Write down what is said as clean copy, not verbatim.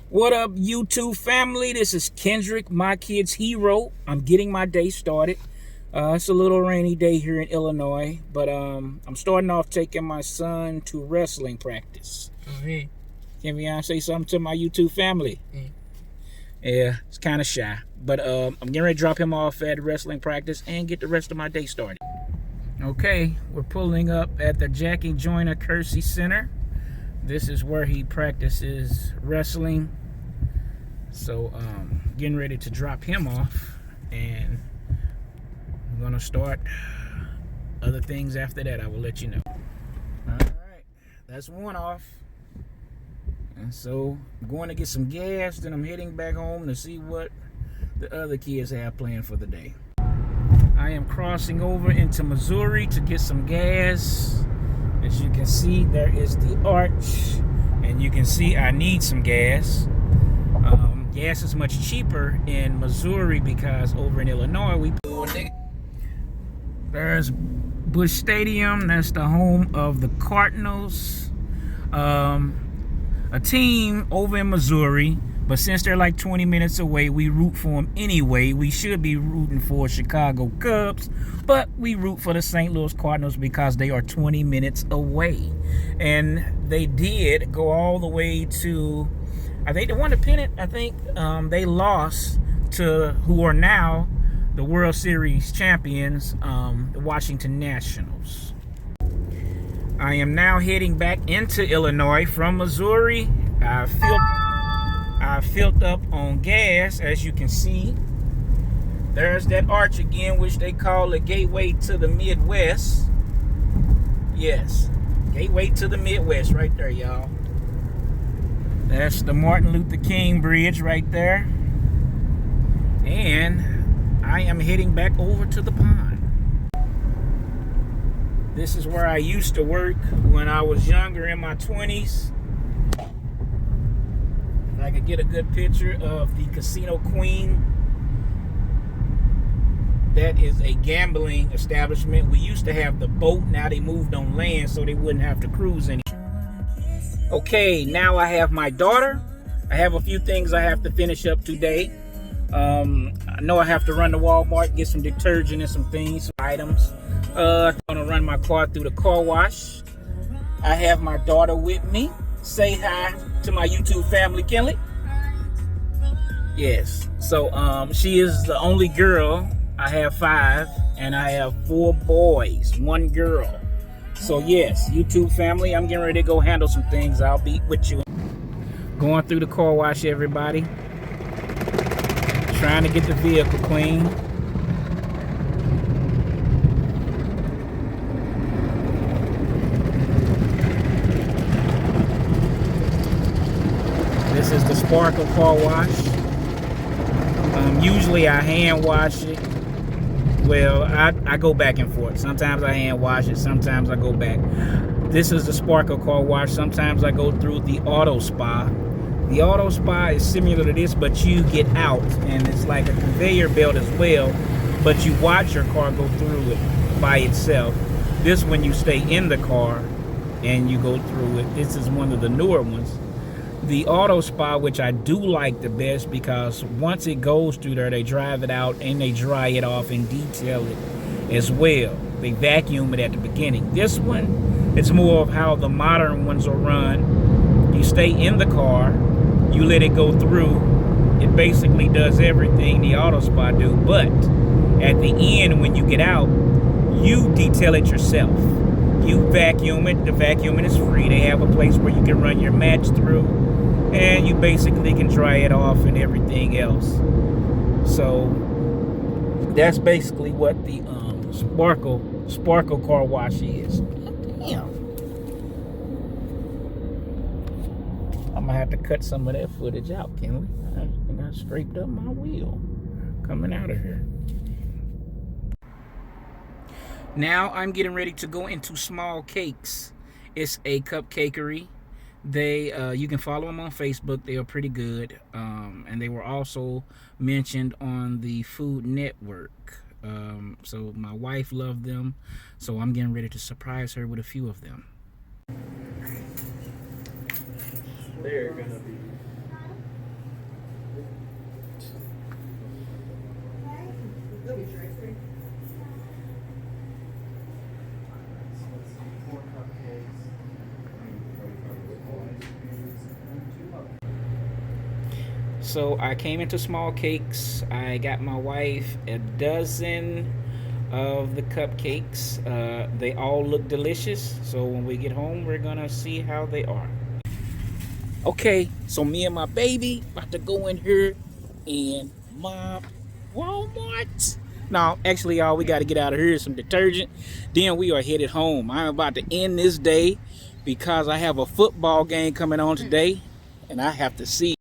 What up, YouTube family? This is Kendrick, my kid's hero. I'm getting my day started. It's a little rainy day here in Illinois, but I'm starting off taking my son to wrestling practice. Can you say something to my YouTube family? Yeah, it's kind of shy, but I'm getting ready to drop him off at wrestling practice and get the rest of my day started. Okay, we're pulling up at the Jackie Joyner Kersey Center. This is where he practices wrestling. So getting ready to drop him off, and I'm gonna start other things after that. I will let you know. All right, that's one off. And so I'm going to get some gas, then I'm heading back home to see what the other kids have planned for the day. I am crossing over into Missouri to get some gas. As you can see, there is the arch, and you can see I need some gas. Gas is much cheaper in Missouri because over in Illinois, there's Busch Stadium. That's the home of the Cardinals, a team over in Missouri. But since they're like 20 minutes away, we root for them anyway. We should be rooting for Chicago Cubs, but we root for the St. Louis Cardinals because they are 20 minutes away. And they did go all the way to, I think they won the pennant. I think they lost to who are now the World Series champions, the Washington Nationals. I am now heading back into Illinois from Missouri. I filled up on gas, as you can see. There's that arch again, which they call the gateway to the Midwest. Yes, gateway to the Midwest right there, y'all. That's the Martin Luther King Bridge right there. And I am heading back over to the pond. This is where I used to work when I was younger, in my 20s. I could get a good picture of the Casino Queen. That is a gambling establishment. We used to have the boat. Now they moved on land so they wouldn't have to cruise anymore. Okay, now I have my daughter. I have a few things I have to finish up today. I know I have to run to Walmart, get some detergent and some things, some items. I'm gonna run my car through the car wash. I have my daughter with me. Say hi to my YouTube family, Kelly. Yes, so she is the only girl. I have 5, and I have 4 boys, 1 girl. So yes, YouTube family, I'm getting ready to go handle some things. I'll be with you. Going through the car wash, everybody. Trying to get the vehicle clean. This is the Sparkle car wash. Usually I hand wash it. Well, I go back and forth. Sometimes I hand wash it, sometimes I go back. This is the Sparkle car wash. Sometimes I go through the Auto Spa. The Auto Spa is similar to this, but you get out, and it's like a conveyor belt as well, but you watch your car go through it by itself. This one you stay in the car and you go through it. This is one of the newer ones. The Auto Spa, which I do like the best, because once it goes through there, they drive it out and they dry it off and detail it as well. They vacuum it at the beginning. This one, it's more of how the modern ones are run. You stay in the car, you let it go through. It basically does everything the Auto Spa do, but at the end, when you get out, you detail it yourself. You vacuum it. The vacuuming is free. They have a place where you can run your mats through, and you basically can dry it off and everything else. So that's basically what the Sparkle car wash is. Damn. I'm gonna have to cut some of that footage out, Kenley. I think I scraped up my wheel coming out of here. Now I'm getting ready to go into Small Cakes. It's a cupcakery. They you can follow them on Facebook. They are pretty good, and they were also mentioned on the Food Network. So my wife loved them, so I'm getting ready to surprise her with a few of them. 'They're gonna be So I came into Small Cakes. I got my wife a dozen of the cupcakes. They all look delicious. So when we get home, we're gonna see how they are. Okay, so me and my baby about to go in here and my Walmart. No, actually, all we got to get out of here is some detergent. Then we are headed home. I'm about to end this day because I have a football game coming on today, and I have to see